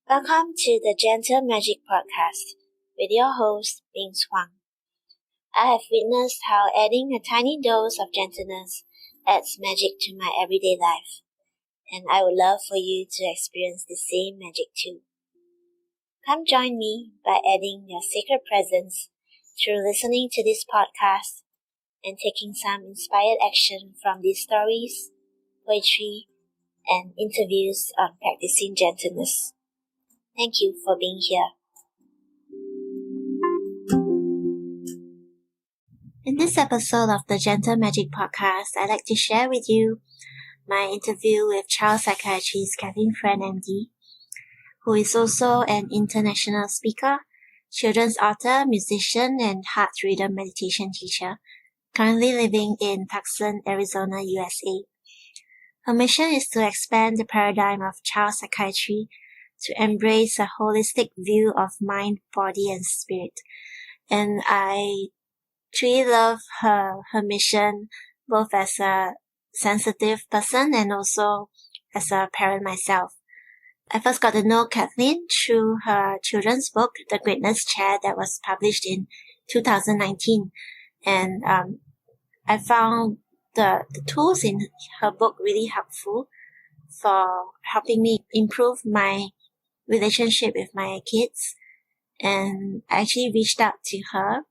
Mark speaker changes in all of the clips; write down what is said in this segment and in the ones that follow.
Speaker 1: Welcome to the Gentle Magic Podcast with your host, Bing Huang. I have witnessed how adding a tiny dose of gentleness adds magic to my everyday life, and I would love for you to experience the same magic too. Come join me by adding your sacred presence through listening to this podcast and taking some inspired action from these stories, poetry, and interviews on practicing gentleness. Thank you for being here. In this episode of the Gentle Magic Podcast, I'd like to share with you my interview with child psychiatrist Kathleen Friend MD, who is also an international speaker, children's author, musician, and heart rhythm meditation teacher, currently living in Tucson, Arizona, USA. Her mission is to expand the paradigm of child psychiatry to embrace a holistic view of mind, body, and spirit. And I truly love her mission, both as a sensitive person and also as a parent myself. I first got to know Kathleen through her children's book, The Greatness Chair, that was published in 2019. And I found the tools in her book really helpful for helping me improve my relationship with my kids. And I actually reached out to her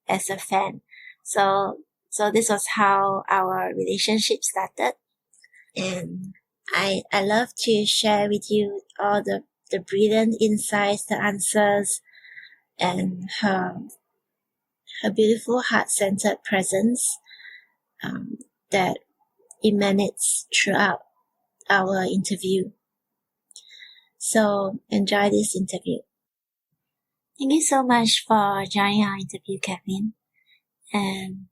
Speaker 1: as a fan. So this was how our relationship started. And I love to share with you all the brilliant insights, the answers, and her beautiful heart-centered presence that emanates throughout our interview. So enjoy this interview. Thank you so much for joining our interview, Kathleen. And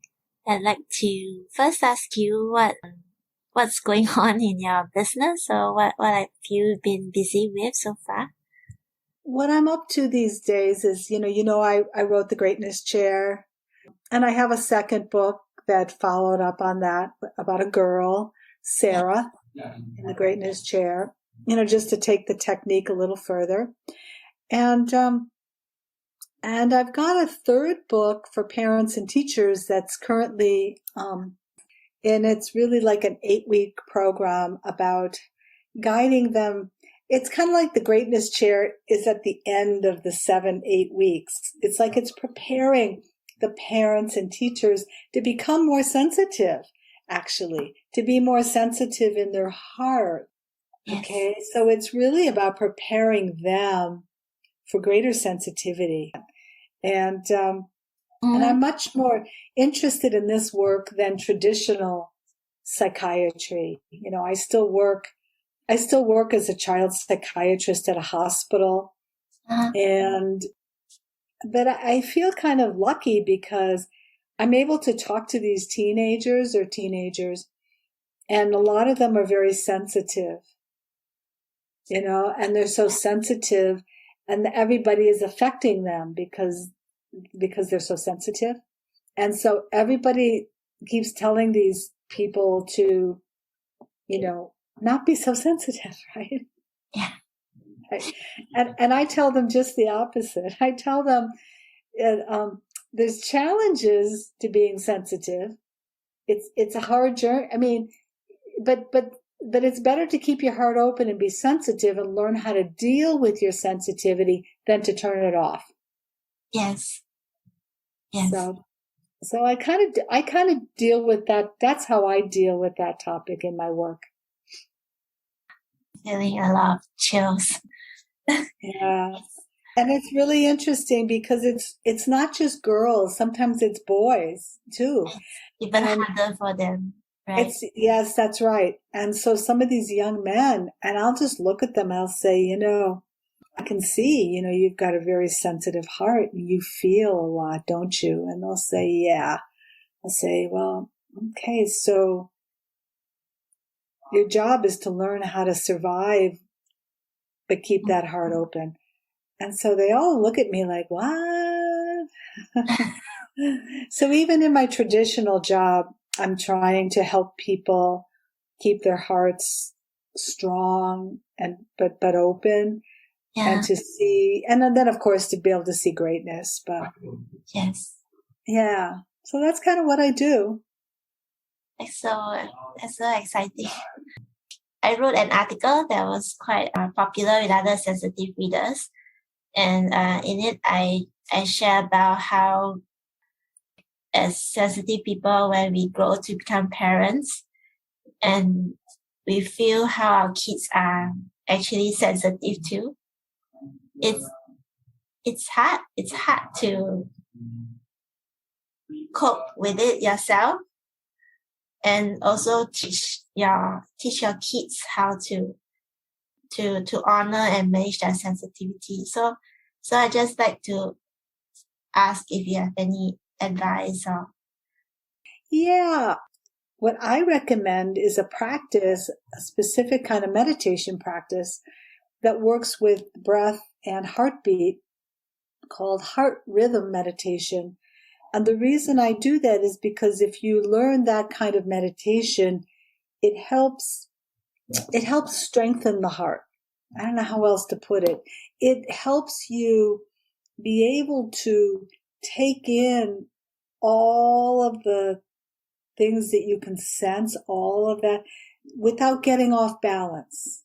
Speaker 1: I'd like to first ask you what's going on in your business, or what have you been busy with so far?
Speaker 2: What I'm up to these days is, I wrote The Greatness Chair, and I have a second book that followed up on that about a girl, Sarah, in The Greatness Chair, just to take the technique a little further. And I've got a third book for parents and teachers that's currently, and it's really like an 8-week program about guiding them. It's kind of like The Greatness Chair is at the end of the 7-8 weeks. It's like it's preparing the parents and teachers to become more sensitive, actually, to be more sensitive in their heart. Yes. Okay, so it's really about preparing them for greater sensitivity. And I'm much more interested in this work than traditional psychiatry. I still work as a child psychiatrist at a hospital. But I feel kind of lucky because I'm able to talk to these teenagers, and a lot of them are very sensitive, and they're so sensitive, and everybody is affecting them because they're so sensitive. And so everybody keeps telling these people to, not be so sensitive, right?
Speaker 1: Yeah.
Speaker 2: And I tell them just the opposite. I tell them there's challenges to being sensitive. It's a hard journey. I mean, but it's better to keep your heart open and be sensitive and learn how to deal with your sensitivity than to turn it off.
Speaker 1: Yes.
Speaker 2: So I kind of deal with that. That's how I deal with that topic in my work.
Speaker 1: Feeling a lot of chills.
Speaker 2: Yeah. And it's really interesting because it's not just girls. Sometimes it's boys too.
Speaker 1: Even harder for them, right?
Speaker 2: Yes, that's right. And so some of these young men, and I'll just look at them, I'll say, I can see, you've got a very sensitive heart and you feel a lot, don't you? And they'll say, yeah. I'll say, well, okay, so your job is to learn how to survive, but keep that heart open. And so they all look at me like, what? So even in my traditional job, I'm trying to help people keep their hearts strong but open.
Speaker 1: Yeah.
Speaker 2: to see, and then of course to be able to see greatness. But
Speaker 1: Yes.
Speaker 2: yeah, so that's kind of what I do.
Speaker 1: That's so exciting. I wrote an article that was quite popular with other sensitive readers, and in it I share about how, as sensitive people, when we grow to become parents, and we feel how our kids are actually sensitive too. It's hard. It's hard to cope with it yourself, and also teach your kids how to honor and manage their sensitivity. So I just like to ask if you have any advice or.
Speaker 2: Yeah. What I recommend is a practice, a specific kind of meditation practice that works with breath and heartbeat, called heart rhythm meditation. And the reason I do that is because if you learn that kind of meditation, it helps strengthen the heart. I don't know how else to put it. It helps you be able to take in all of the things that you can sense, all of that, without getting off balance.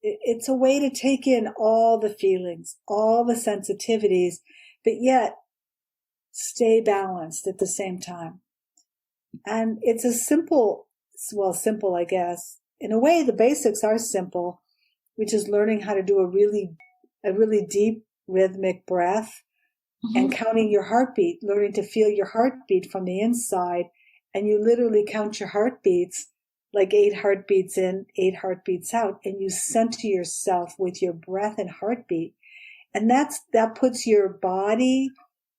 Speaker 2: It's a way to take in all the feelings, all the sensitivities, but yet stay balanced at the same time. And it's a simple, I guess. In a way, the basics are simple, which is learning how to do a really deep rhythmic breath, and counting your heartbeat, learning to feel your heartbeat from the inside. And you literally count your heartbeats, like 8 heartbeats in, 8 heartbeats out, and you center yourself with your breath and heartbeat. And that puts your body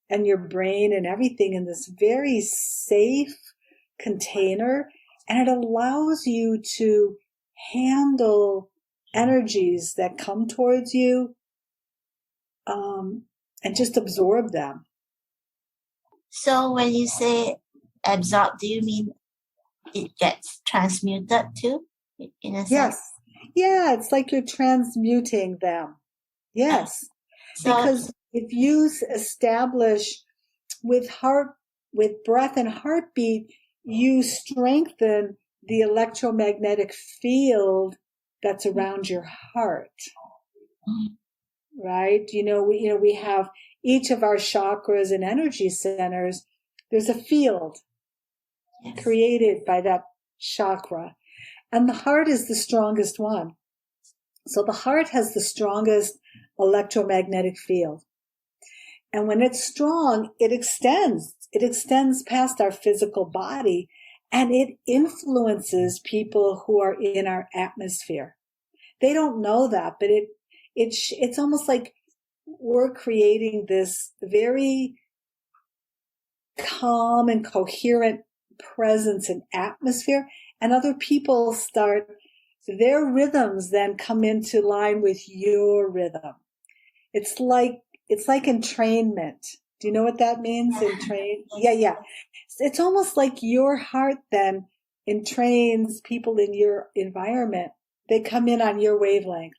Speaker 2: and your brain and everything in this very safe container, and it allows you to handle energies that come towards you, and just absorb them.
Speaker 1: So when you say absorb, do you mean it gets transmuted too, in a sense?
Speaker 2: Yes. Yeah, it's like you're transmuting them. Yes.
Speaker 1: So,
Speaker 2: because if you establish with breath and heartbeat, you strengthen the electromagnetic field that's around your heart. Right? We have each of our chakras and energy centers. There's a field created by that chakra, and the heart is the strongest one. So the heart has the strongest electromagnetic field. And when it's strong, it extends past our physical body, and it influences people who are in our atmosphere. They don't know that, but it's almost like we're creating this very calm and coherent presence and atmosphere, and other people their rhythms then come into line with your rhythm. It's like entrainment. Do you know what that means? Entrain? Yeah. It's almost like your heart then entrains people in your environment. They come in on your wavelength.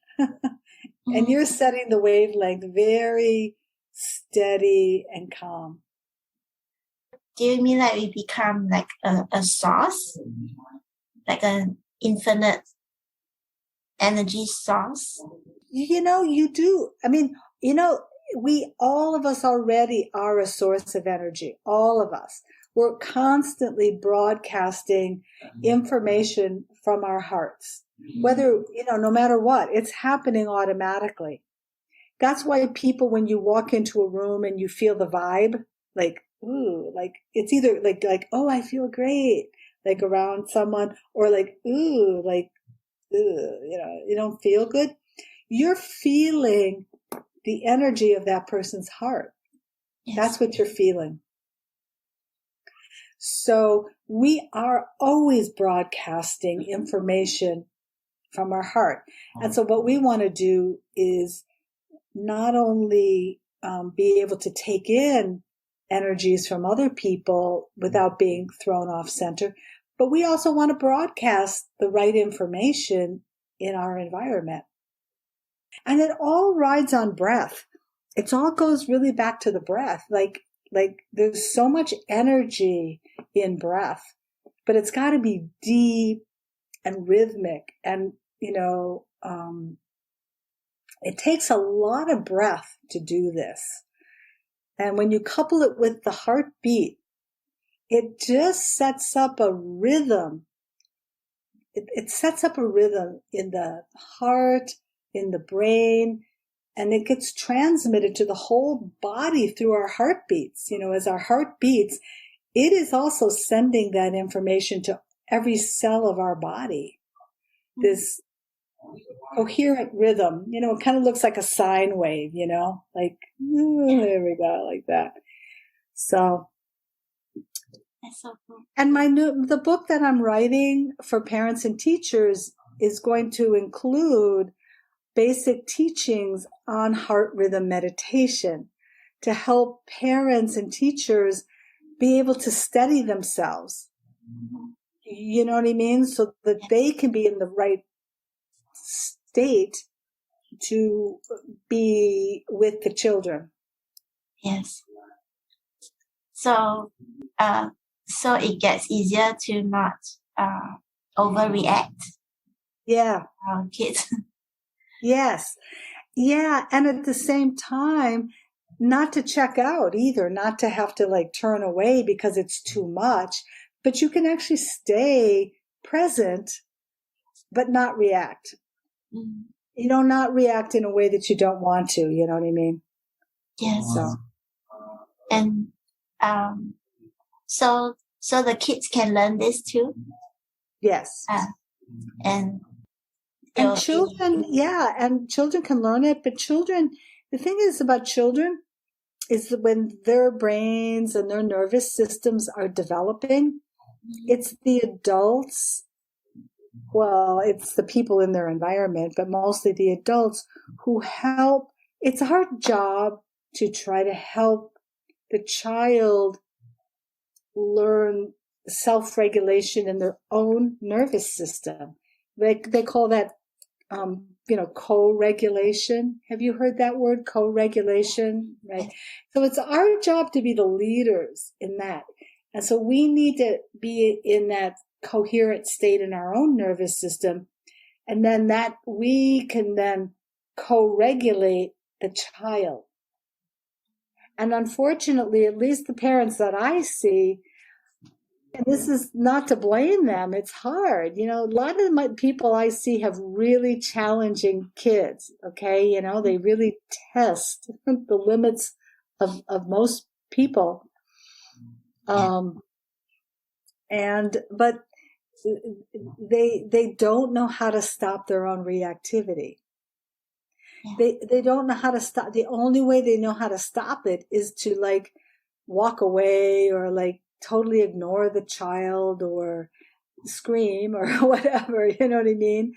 Speaker 2: And you're setting the wavelength very steady and calm.
Speaker 1: Do you mean like we become like a source? Like an infinite energy source?
Speaker 2: You do. I mean, we, all of us already are a source of energy. All of us. We're constantly broadcasting information from our hearts. Whether, no matter what, it's happening automatically. That's why people, when you walk into a room and you feel the vibe, like, ooh, like it's either like, oh, I feel great, like around someone, or like, ooh, like, ooh, you don't feel good. You're feeling the energy of that person's heart. Yes. That's what you're feeling. So we are always broadcasting information from our heart. And so what we want to do is not only be able to take in energies from other people without being thrown off center, but we also want to broadcast the right information in our environment. And it all rides on breath. It all goes really back to the breath. Like there's so much energy in breath, but it's got to be deep and rhythmic. And, it takes a lot of breath to do this. And when you couple it with the heartbeat, it just sets up a rhythm. It sets up a rhythm in the heart, in the brain, and it gets transmitted to the whole body through our heartbeats. As our heart beats, it is also sending that information to every cell of our body. This coherent rhythm, it kind of looks like a sine wave, like, there we go, like that. So,
Speaker 1: that's so cool.
Speaker 2: And the book that I'm writing for parents and teachers is going to include basic teachings on heart rhythm meditation to help parents and teachers be able to steady themselves. You know what I mean? So that they can be in the right state to be with the children.
Speaker 1: Yes. So it gets easier to not overreact.
Speaker 2: Yeah.
Speaker 1: Our kids.
Speaker 2: Yes. Yeah. And at the same time, not to check out either, not to have to turn away because it's too much, but you can actually stay present, but not react.
Speaker 1: Mm-hmm.
Speaker 2: Not react in a way that you don't want to, you know what I mean?
Speaker 1: Yes. And so the kids can learn this too?
Speaker 2: Yes.
Speaker 1: And
Speaker 2: children, and children can learn it, but the thing is about children is that when their brains and their nervous systems are developing, it's the adults, it's the people in their environment, but mostly the adults who help. It's our job to try to help the child learn self-regulation in their own nervous system. They call that, co-regulation. Have you heard that word, co-regulation? Right. So it's our job to be the leaders in that. And so we need to be in that coherent state in our own nervous system. And then that we can then co-regulate the child. And unfortunately, at least the parents that I see, and this is not to blame them, it's hard. A lot of the people I see have really challenging kids, okay? They really test the limits of most people. But they don't know how to stop their own reactivity. They don't know how to stop. The only way they know how to stop it is to walk away or totally ignore the child or scream or whatever, you know what I mean?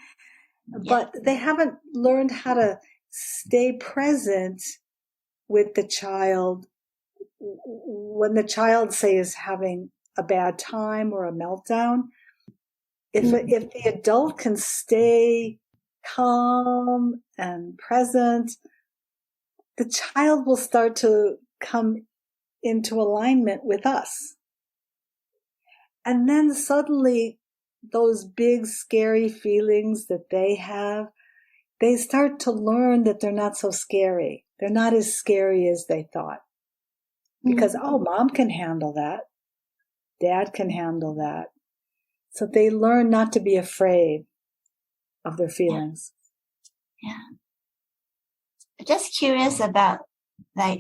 Speaker 2: Yeah. But they haven't learned how to stay present with the child when the child, say, is having a bad time or a meltdown. If the adult can stay calm and present, the child will start to come into alignment with us. And then suddenly those big scary feelings that they have, they start to learn that they're not so scary. They're not as scary as they thought. Because, mom can handle that. Dad can handle that. So they learn not to be afraid of their feelings.
Speaker 1: Yeah. I'm just curious about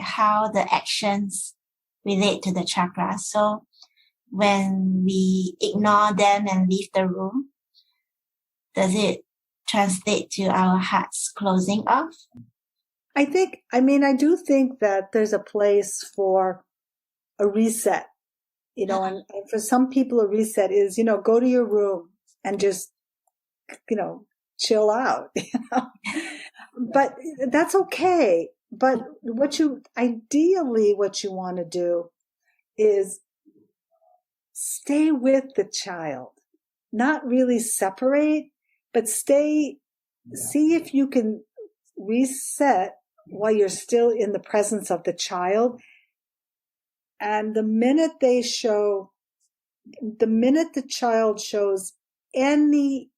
Speaker 1: how the actions relate to the chakras. So when we ignore them and leave the room, does it translate to our hearts closing off?
Speaker 2: I do think that there's a place for a reset, and for some people a reset is, go to your room and just, chill out, but that's okay. But what you want to do is stay with the child, not really separate, but see if you can reset while you're still in the presence of the child. And the minute the child shows anything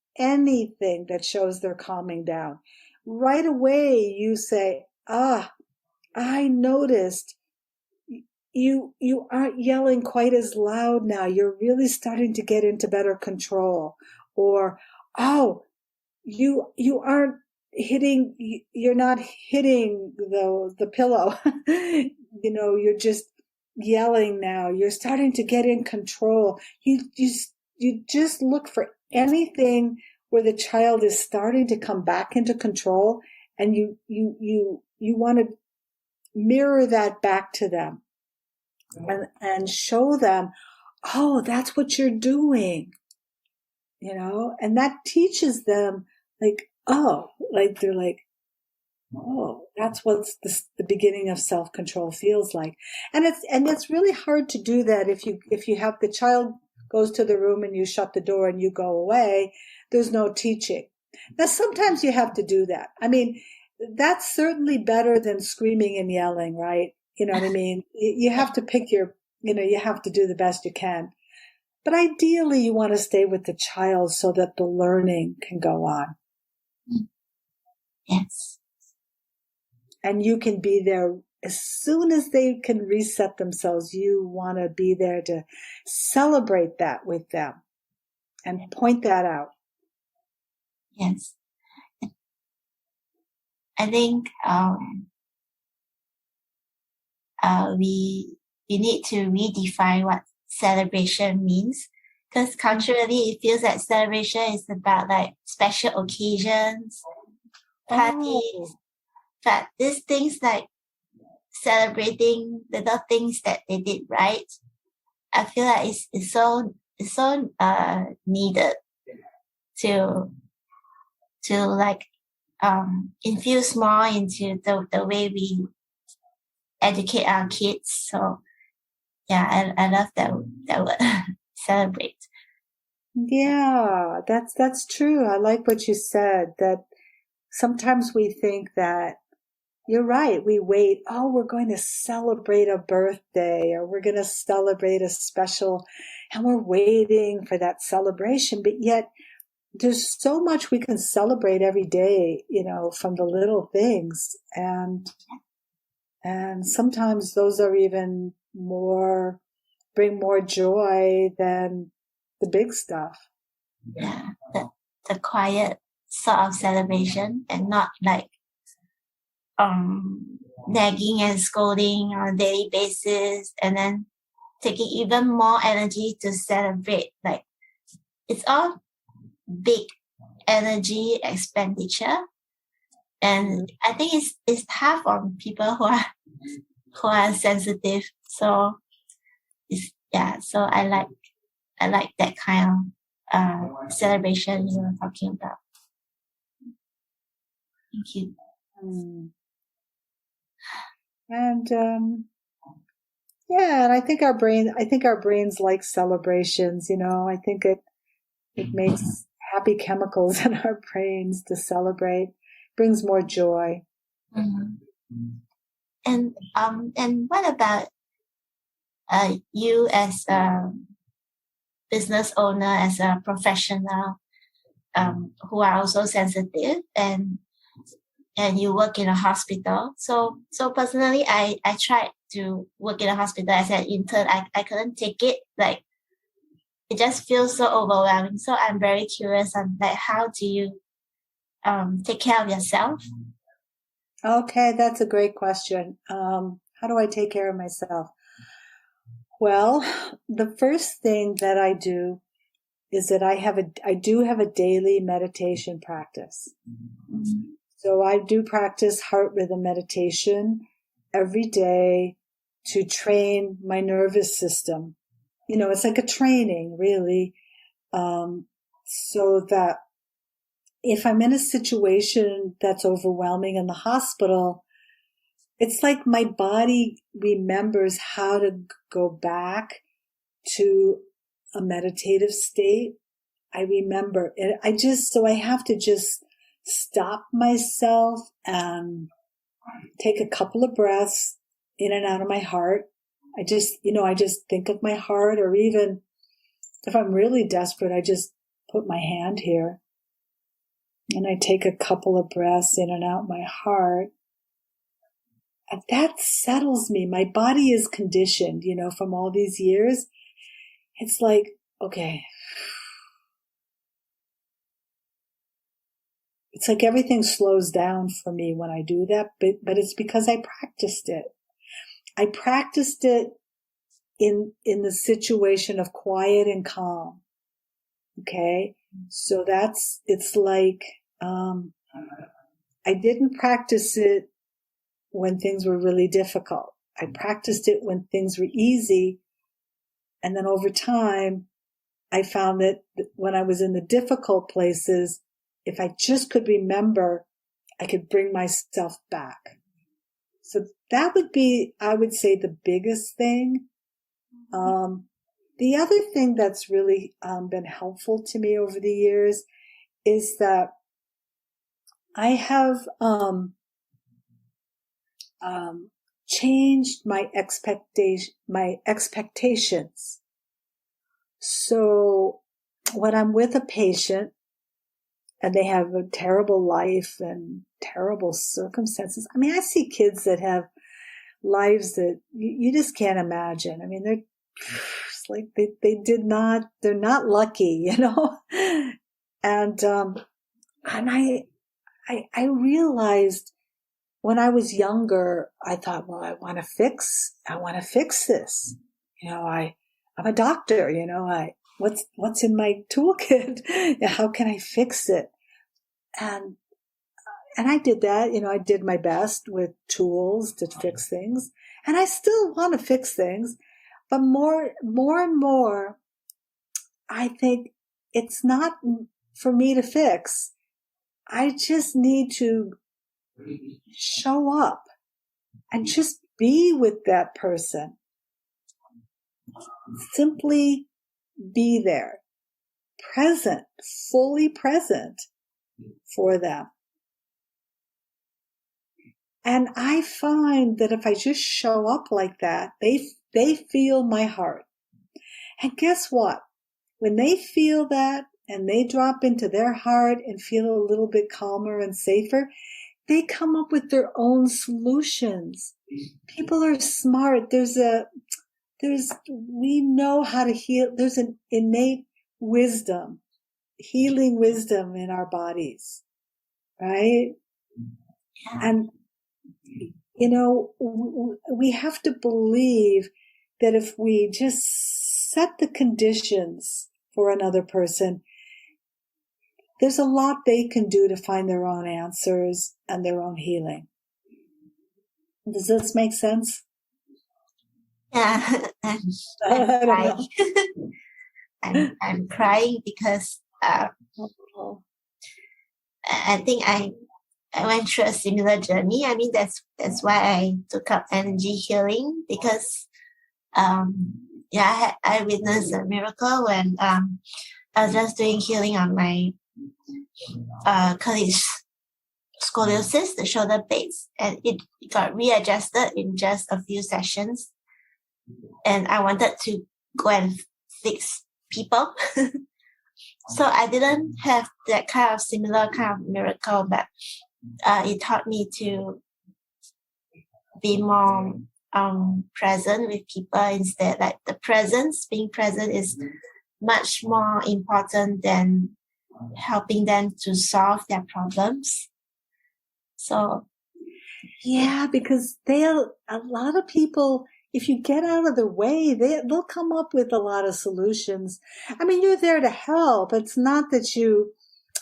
Speaker 2: that shows they're calming down, right away you say, I noticed you aren't yelling quite as loud now. You're really starting to get into better control. Or, you aren't hitting, you're not hitting the pillow. You're just yelling now. You're starting to get in control. You just look for anything where the child is starting to come back into control, and you want to mirror that back to them and show them, that's what you're doing, and that teaches them they're like, that's what the beginning of self-control feels like. And it's really hard to do that if you have the child goes to the room and you shut the door and you go away. There's no teaching. Now, sometimes you have to do that. I mean, that's certainly better than screaming and yelling, right? You know what I mean? You have to pick you have to do the best you can. But ideally, you want to stay with the child so that the learning can go on.
Speaker 1: Yes.
Speaker 2: And you can be there as soon as they can reset themselves. You want to be there to celebrate that with them and point that out.
Speaker 1: Yes. I think we need to redefine what celebration means, because culturally it feels like celebration is about like special occasions, parties, but these things like celebrating little things that they did right, I feel like it's so needed to like infuse more into the way we educate our kids. So yeah, I love that word celebrate.
Speaker 2: Yeah, that's true. I like what you said, that sometimes we think that you're right. We wait. We're going to celebrate a birthday, or we're going to celebrate a special, and we're waiting for that celebration. But yet there's so much we can celebrate every day, from the little things. And sometimes those are even bring more joy than the big stuff.
Speaker 1: Yeah. The quiet sort of celebration, and not like nagging and scolding on a daily basis, and then taking even more energy to celebrate. Like, it's all big energy expenditure, and I think it's tough on people who are sensitive. So so I like that kind of celebration you were talking about. Thank you.
Speaker 2: And and I think our brains like celebrations. I think it makes happy chemicals in our brains to celebrate. Brings more joy.
Speaker 1: Mm-hmm. And what about you as a business owner, as a professional, who are also sensitive, and you work in a hospital? So personally, I tried to work in a hospital as an intern. I couldn't take it. Like, it just feels so overwhelming. So I'm very curious on like, how do you take care of yourself?
Speaker 2: Okay, that's a great question. How do I take care of myself? Well, the first thing that I do is that I do have a daily meditation practice. Mm-hmm. So I do practice heart rhythm meditation every day to train my nervous system. It's like a training, really, so that if I'm in a situation that's overwhelming in the hospital, it's like my body remembers how to go back to a meditative state. I remember it. So I have to just stop myself and take a couple of breaths in and out of my heart. I just think of my heart, or even if I'm really desperate, I just put my hand here and I take a couple of breaths in and out my heart. And that settles me. My body is conditioned, from all these years. It's like, okay. It's like everything slows down for me when I do that, but it's because I practiced it. I practiced it in the situation of quiet and calm. Okay. So it's like, I didn't practice it when things were really difficult. I practiced it when things were easy. And then over time, I found that when I was in the difficult places, if I just could remember, I could bring myself back. So that would be, I would say, the biggest thing. The other thing that's really been helpful to me over the years is that I have changed my expectations. So when I'm with a patient and they have a terrible life and terrible circumstances, I mean, I see kids that have lives that you just can't imagine. I mean, they're like they're not lucky, And I realized when I was younger, I thought, well, I want to fix this. I'm a doctor, what's in my toolkit? How can I fix it? And I did that, I did my best with tools to fix things. And I still want to fix things, but more and more, I think it's not for me to fix. I just need to show up and just be with that person. Simply be there, present, fully present for them. And I find that if I just show up like that, they feel my heart. And guess what? When they feel that and they drop into their heart and feel a little bit calmer and safer, they come up with their own solutions. People are smart. We know how to heal. There's an innate wisdom, healing wisdom in our bodies, right? And, we have to believe that if we just set the conditions for another person, there's a lot they can do to find their own answers and their own healing. Does this make sense?
Speaker 1: Yeah, I'm crying. I'm crying because I think I went through a similar journey. I mean, that's why I took up energy healing, because I witnessed a miracle when I was just doing healing on my colleague's scoliosis, the shoulder blades, and it got readjusted in just a few sessions. And I wanted to go and fix people. So I didn't have that similar kind of miracle, but it taught me to be more present with people instead. Like being present is much more important than helping them to solve their problems. So,
Speaker 2: yeah, because a lot of people, if you get out of the way, they'll come up with a lot of solutions. I mean, you're there to help. It's not that you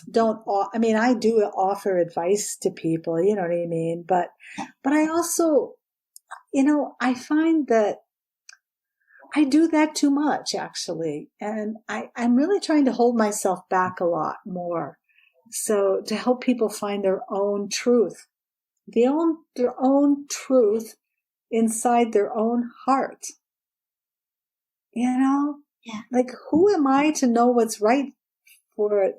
Speaker 2: don't. I mean, I do offer advice to people. You know what I mean? But I also, I find that I do that too much, actually, and I'm really trying to hold myself back a lot more. So to help people find their own truth, their own truth inside their own heart. Like, who am I to know what's right for,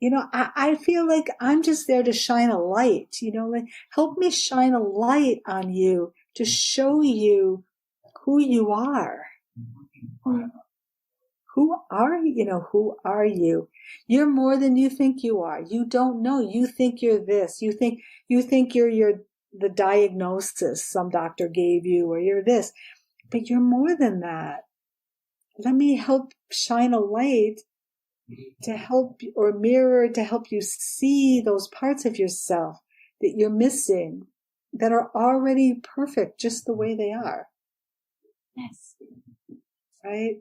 Speaker 2: I feel like I'm just there to shine a light, like help me shine a light on you to show you who you are. Who are you? Who are you? You're more than you think you are. You don't know. You think you're this. You think you're the diagnosis some doctor gave you, or you're this. But you're more than that. Let me help shine a light to help, or mirror to help you see those parts of yourself that you're missing, that are already perfect just the way they are.
Speaker 1: Yes.
Speaker 2: Right?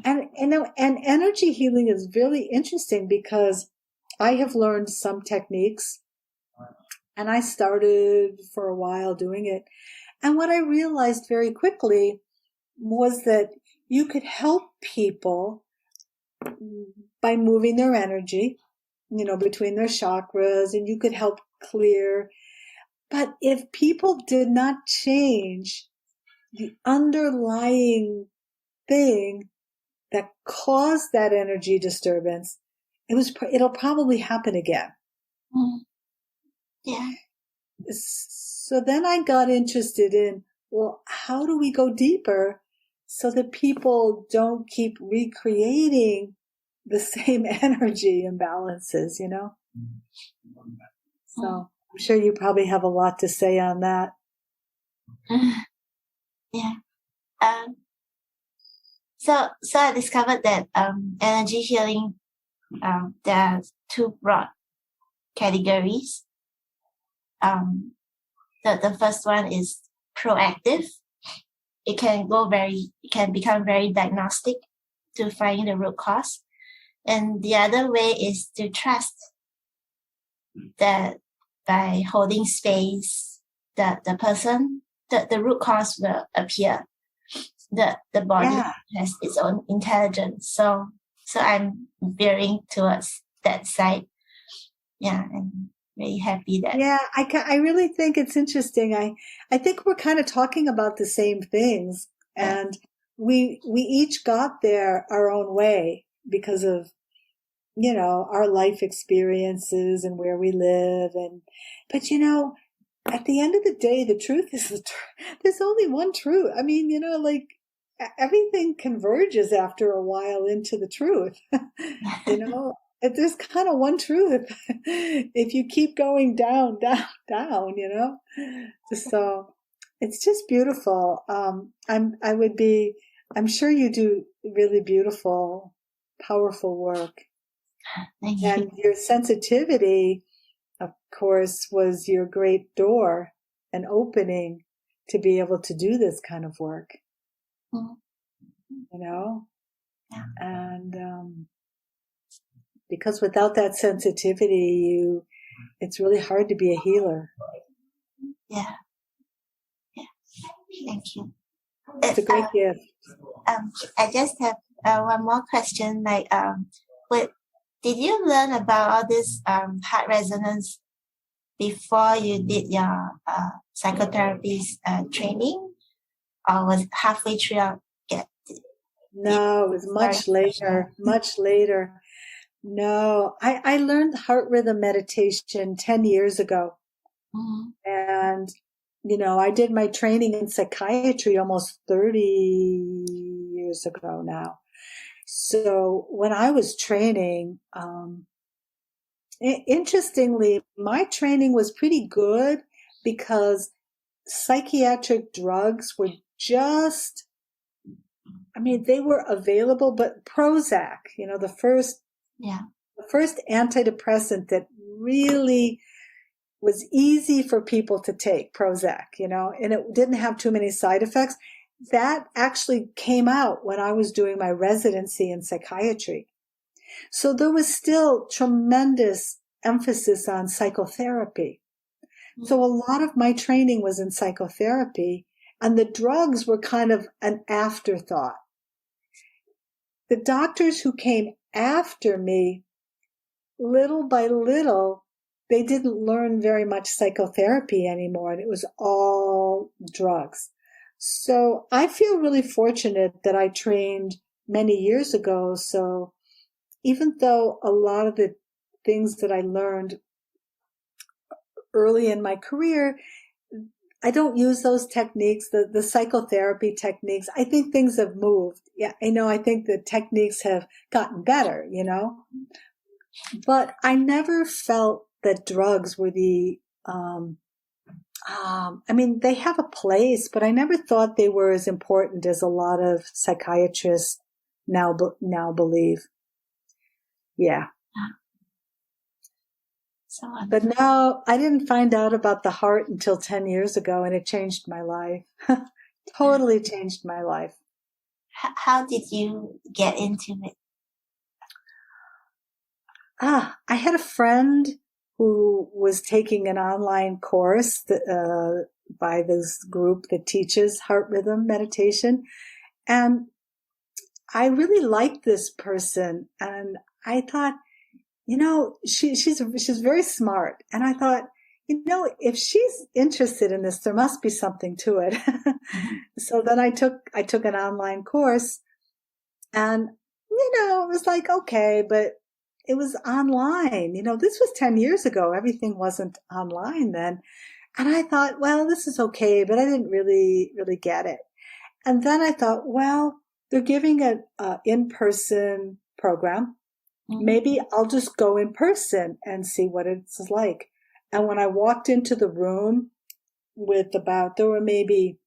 Speaker 2: And energy healing is really interesting because I have learned some techniques, and I started for a while doing it. And what I realized very quickly was that you could help people by moving their energy, between their chakras, and you could help clear. But if people did not change the underlying thing that caused that energy disturbance, it'll probably happen again.
Speaker 1: Yeah.
Speaker 2: So then I got interested in, well, how do we go deeper so that people don't keep recreating the same energy imbalances, So I'm sure you probably have a lot to say on that.
Speaker 1: Yeah. So I discovered that energy healing, there are two broad categories. The first one is proactive. It can become very diagnostic to find the root cause. And the other way is to trust that by holding space, the root cause will appear. The body has its own intelligence. So I'm veering towards that side. Yeah, I'm very happy that.
Speaker 2: Yeah, I really think it's interesting. I think we're kind of talking about the same things, and we each got there our own way because of, our life experiences and where we live. But at the end of the day, the truth is there's only one truth. I mean, everything converges after a while into the truth. There's kind of one truth. If you keep going down, So it's just beautiful. I'm sure you do really beautiful, powerful work.
Speaker 1: Thank you.
Speaker 2: And your sensitivity, of course, was your great door and opening to be able to do this kind of work. And because without that sensitivity, it's really hard to be a healer.
Speaker 1: Yeah. Thank you.
Speaker 2: It's a great gift.
Speaker 1: I just have one more question. Did you learn about all this heart resonance before you did your psychotherapy training, or was it halfway through?
Speaker 2: No, it was much later. No, I learned heart rhythm meditation 10 years ago.
Speaker 1: Mm-hmm.
Speaker 2: And, I did my training in psychiatry almost 30 years ago now. So when I was training, interestingly, my training was pretty good because psychiatric drugs were they were available, but Prozac, the first antidepressant that really was easy for people to take, Prozac, and it didn't have too many side effects. That actually came out when I was doing my residency in psychiatry. So there was still tremendous emphasis on psychotherapy. So a lot of my training was in psychotherapy, and the drugs were kind of an afterthought. The doctors who came after me, little by little, they didn't learn very much psychotherapy anymore, and it was all drugs. So I feel really fortunate that I trained many years ago. So even though a lot of the things that I learned early in my career, I don't use those techniques, the psychotherapy techniques. I think things have moved. Yeah, I think the techniques have gotten better, but I never felt that drugs were they have a place, but I never thought they were as important as a lot of psychiatrists now believe. Yeah. But now I didn't find out about the heart until 10 years ago, and it changed my life. Totally changed my life.
Speaker 1: How did you get into it?
Speaker 2: I had a friend who was taking an online course by this group that teaches heart rhythm meditation. And I really liked this person. And I thought, she's very smart. And I thought, if she's interested in this, there must be something to it. So then I took an online course, and, it was like, okay, but it was online. This was 10 years ago. Everything wasn't online then. And I thought, well, this is okay, but I didn't really, really get it. And then I thought, well, they're giving an in-person program. Maybe I'll just go in person and see what it's like. And when I walked into the room there were maybe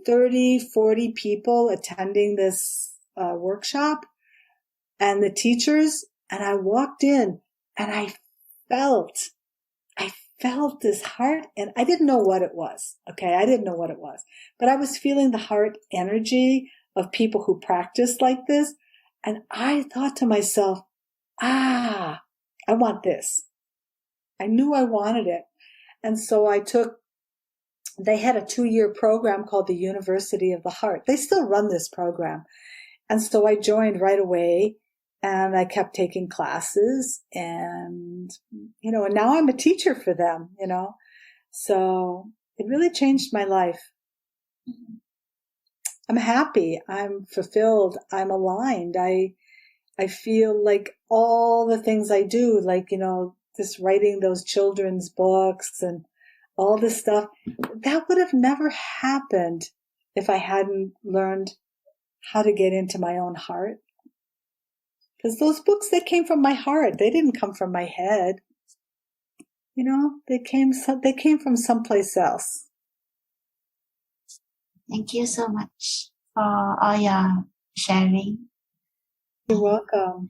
Speaker 2: 30, 40 people attending this workshop, and the teachers, and I walked in and I felt this heart, and I didn't know what it was. Okay. I didn't know what it was, but I was feeling the heart energy of people who practice like this. And I thought to myself, I want this. I knew I wanted it. And so they had a 2-year program called the University of the Heart. They still run this program. And so I joined right away, and I kept taking classes, and, and now I'm a teacher for them, so it really changed my life. I'm happy. I'm fulfilled. I'm aligned. I feel like all the things I do, like, just writing those children's books and all this stuff, that would have never happened if I hadn't learned how to get into my own heart. Because those books, they came from my heart. They didn't come from my head. They came from someplace else.
Speaker 1: Thank you so much for all your sharing.
Speaker 2: You're welcome.